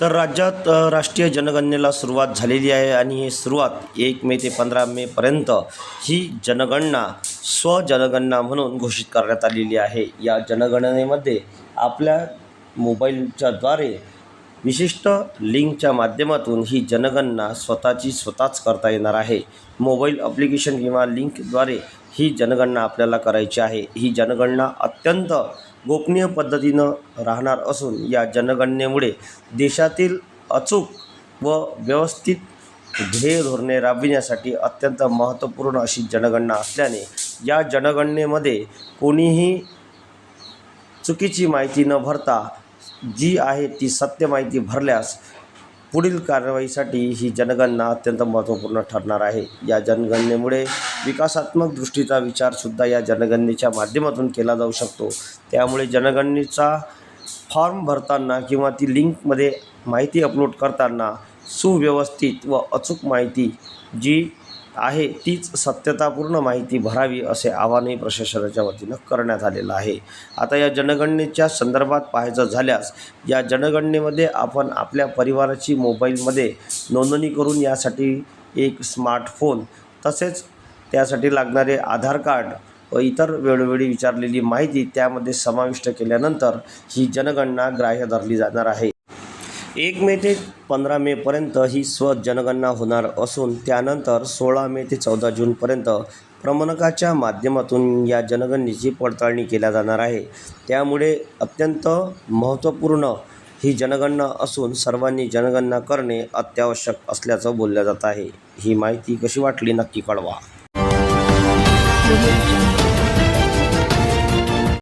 तर राज्यात राष्ट्रीय जनगणनेला सुरुवात झालेली आहे आणि ही सुरुवात 1 मे ते 15 मेपर्यंत ही जनगणना स्वजनगणना म्हणून घोषित करण्यात आलेली आहे. या जनगणनेमध्ये आपल्या मोबाईलच्याद्वारे विशिष्ट लिंकच्या माध्यमातून ही जनगणना स्वतःच करता येणार आहे. मोबाईल ॲप्लिकेशन किंवा लिंकद्वारे ही जनगणना आपल्याला करायची आहे. ही जनगणना अत्यंत गोपनीय पद्धतीनं राहणार असून या जनगणनेमुळे देशातील अचूक व व्यवस्थित ध्येय धोरणे राबविण्यासाठी अत्यंत महत्त्वपूर्ण अशी जनगणना असल्याने या जनगणनेमध्ये कोणीही चुकीची माहिती न भरता जी आहे ती सत्य माहिती भरल्यास पुढील कारवाईसाठी ही जनगणना अत्यंत महत्त्वपूर्ण ठरणार आहे. या जनगणनेमुळे विकासात्मक दृष्टीचा विचारसुद्धा या जनगणनेच्या माध्यमातून केला जाऊ शकतो. त्यामुळे जनगणनेचा फॉर्म भरताना किंवा ती लिंकमध्ये माहिती अपलोड करताना सुव्यवस्थित व अचूक माहिती जी आहे तीच सत्यतापूर्ण माहिती भरावी असे आवाहनही प्रशासनाच्या वतीनं करण्यात आलेलं आहे. आता या जनगणनेच्या संदर्भात पाहायचं झाल्यास या जनगणनेमध्ये आपण आपल्या परिवाराची मोबाईलमध्ये नोंदणी करून यासाठी एक स्मार्टफोन तसेच त्यासाठी लागणारे आधार कार्ड व इतर वेळोवेळी विचारलेली माहिती त्यामध्ये समाविष्ट केल्यानंतर ही जनगणना ग्राह्य धरली जाणार आहे. 1 मे ते 15 मेपर्यंत ही स्वजनगणना होणार असून त्यानंतर 16 मे ते 14 जूनपर्यंत प्रमाणकाच्या माध्यमातून या जनगणनेची पडताळणी केल्या जाणार आहे. त्यामुळे अत्यंत महत्त्वपूर्ण ही जनगणना असून सर्वांनी जनगणना करणे अत्यावश्यक असल्याचं बोललं जात आहे. ही माहिती कशी वाटली नक्की कळवा.